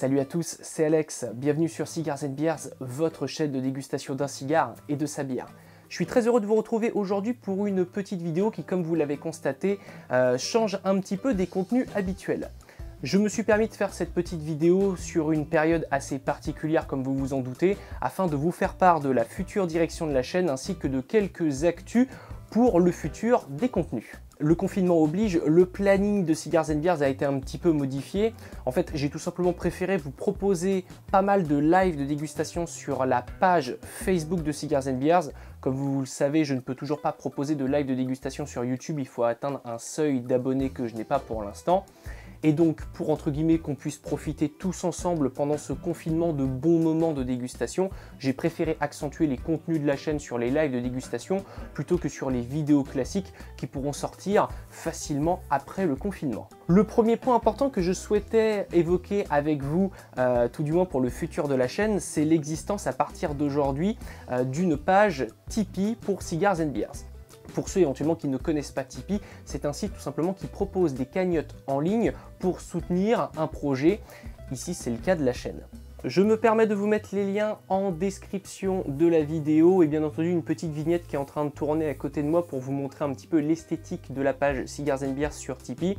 Salut à tous, c'est Alex, bienvenue sur Cigars & Beers, votre chaîne de dégustation d'un cigare et de sa bière. Je suis très heureux de vous retrouver aujourd'hui pour une petite vidéo qui, comme vous l'avez constaté, change un petit peu des contenus habituels. Je me suis permis de faire cette petite vidéo sur une période assez particulière comme vous vous en doutez, afin de vous faire part de la future direction de la chaîne ainsi que de quelques actus pour le futur des contenus. Le confinement oblige, le planning de Cigars & Beers a été un petit peu modifié. En fait, j'ai tout simplement préféré vous proposer pas mal de live de dégustation sur la page Facebook de Cigars & Beers. Comme vous le savez, je ne peux toujours pas proposer de live de dégustation sur YouTube, il faut atteindre un seuil d'abonnés que je n'ai pas pour l'instant. Et donc, pour entre guillemets qu'on puisse profiter tous ensemble pendant ce confinement de bons moments de dégustation, j'ai préféré accentuer les contenus de la chaîne sur les lives de dégustation plutôt que sur les vidéos classiques qui pourront sortir facilement après le confinement. Le premier point important que je souhaitais évoquer avec vous, tout du moins pour le futur de la chaîne, c'est l'existence à partir d'aujourd'hui d'une page Tipeee pour Cigars & Beers. Pour ceux éventuellement qui ne connaissent pas Tipeee, c'est un site tout simplement qui propose des cagnottes en ligne pour soutenir un projet. Ici, c'est le cas de la chaîne. Je me permets de vous mettre les liens en description de la vidéo et bien entendu une petite vignette qui est en train de tourner à côté de moi pour vous montrer un petit peu l'esthétique de la page Cigars & Beers sur Tipeee.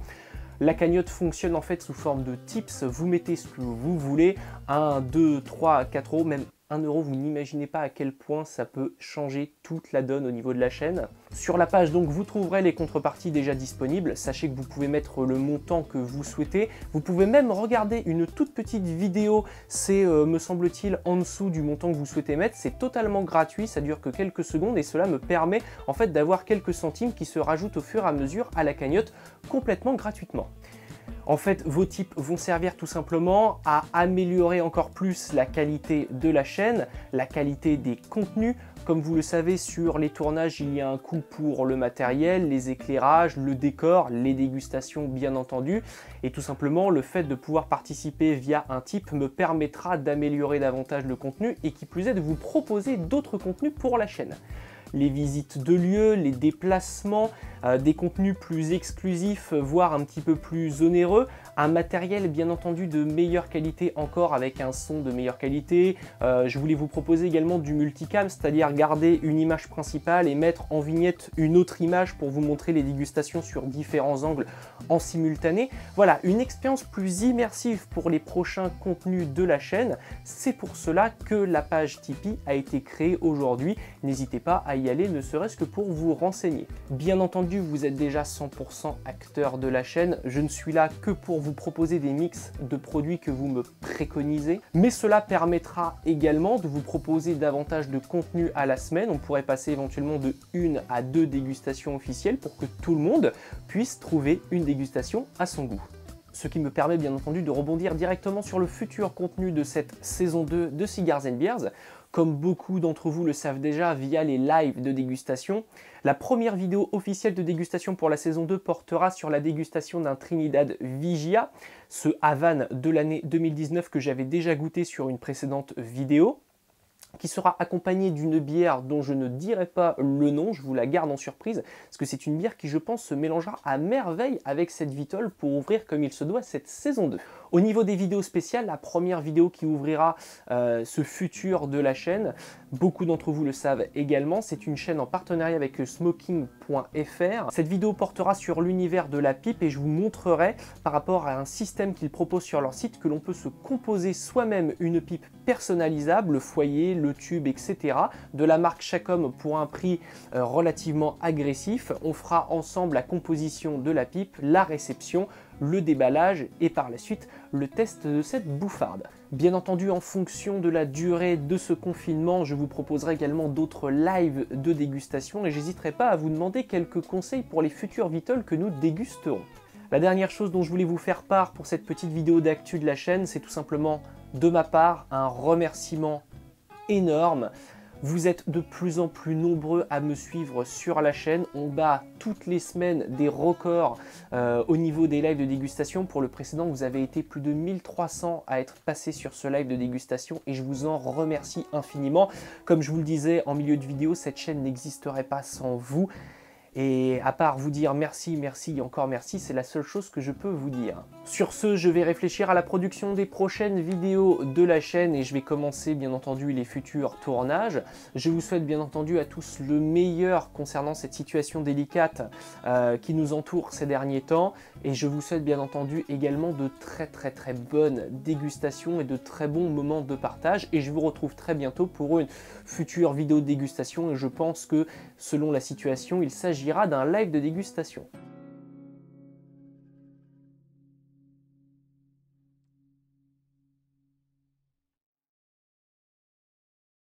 La cagnotte fonctionne en fait sous forme de tips, vous mettez ce que vous voulez, 1, 2, 3, 4 euros, même 1 euro, vous n'imaginez pas à quel point ça peut changer toute la donne au niveau de la chaîne. Sur la page donc vous trouverez les contreparties déjà disponibles, sachez que vous pouvez mettre le montant que vous souhaitez, vous pouvez même regarder une toute petite vidéo, c'est me semble-t-il en dessous du montant que vous souhaitez mettre, c'est totalement gratuit, ça dure que quelques secondes et cela me permet en fait d'avoir quelques centimes qui se rajoutent au fur et à mesure à la cagnotte complètement gratuitement. En fait, vos tips vont servir tout simplement à améliorer encore plus la qualité de la chaîne, la qualité des contenus. Comme vous le savez, sur les tournages, il y a un coût pour le matériel, les éclairages, le décor, les dégustations bien entendu. Et tout simplement, le fait de pouvoir participer via un tip me permettra d'améliorer davantage le contenu et qui plus est de vous proposer d'autres contenus pour la chaîne. Les visites de lieux, les déplacements, des contenus plus exclusifs, voire un petit peu plus onéreux, un matériel bien entendu de meilleure qualité encore avec un son de meilleure qualité. Je voulais vous proposer également du multicam, c'est-à-dire garder une image principale et mettre en vignette une autre image pour vous montrer les dégustations sur différents angles en simultané. Voilà, une expérience plus immersive pour les prochains contenus de la chaîne. C'est pour cela que la page Tipeee a été créée aujourd'hui. N'hésitez pas à y aller, ne serait-ce que pour vous renseigner. Bien entendu, vous êtes déjà 100% acteur de la chaîne. Je ne suis là que pour vous proposer des mix de produits que vous me préconisez. Mais cela permettra également de vous proposer davantage de contenu à la semaine. On pourrait passer éventuellement de 1 à 2 dégustations officielles pour que tout le monde puisse trouver une dégustation à son goût. Ce qui me permet bien entendu de rebondir directement sur le futur contenu de cette saison 2 de Cigars & Beers. Comme beaucoup d'entre vous le savent déjà via les lives de dégustation, la première vidéo officielle de dégustation pour la saison 2 portera sur la dégustation d'un Trinidad Vigia, ce Havane de l'année 2019 que j'avais déjà goûté sur une précédente vidéo, qui sera accompagné d'une bière dont je ne dirai pas le nom, je vous la garde en surprise, parce que c'est une bière qui je pense se mélangera à merveille avec cette Vitol pour ouvrir comme il se doit cette saison 2. Au niveau des vidéos spéciales, la première vidéo qui ouvrira ce futur de la chaîne, beaucoup d'entre vous le savent également, c'est une chaîne en partenariat avec smoking.fr. Cette vidéo portera sur l'univers de la pipe et je vous montrerai par rapport à un système qu'ils proposent sur leur site que l'on peut se composer soi-même une pipe personnalisable, le foyer, le tube, etc. de la marque Chacom pour un prix relativement agressif. On fera ensemble la composition de la pipe, la réception, le déballage et par la suite le test de cette bouffarde. Bien entendu, en fonction de la durée de ce confinement, je vous proposerai également d'autres lives de dégustation et j'hésiterai pas à vous demander quelques conseils pour les futurs Vitol que nous dégusterons. La dernière chose dont je voulais vous faire part pour cette petite vidéo d'actu de la chaîne, c'est tout simplement de ma part un remerciement énorme. Vous êtes de plus en plus nombreux à me suivre sur la chaîne. On bat toutes les semaines des records au niveau des lives de dégustation. Pour le précédent, vous avez été plus de 1300 à être passés sur ce live de dégustation et je vous en remercie infiniment. Comme je vous le disais en milieu de vidéo, cette chaîne n'existerait pas sans vous. Et à part vous dire merci, merci et encore merci, c'est la seule chose que je peux vous dire. Sur ce, je vais réfléchir à la production des prochaines vidéos de la chaîne et je vais commencer bien entendu les futurs tournages. Je vous souhaite bien entendu à tous le meilleur concernant cette situation délicate qui nous entoure ces derniers temps. Et je vous souhaite bien entendu également de très bonnes dégustations et de très bons moments de partage. Et je vous retrouve très bientôt pour une future vidéo de dégustation et je pense que selon la situation, il s'agira d'un live de dégustation.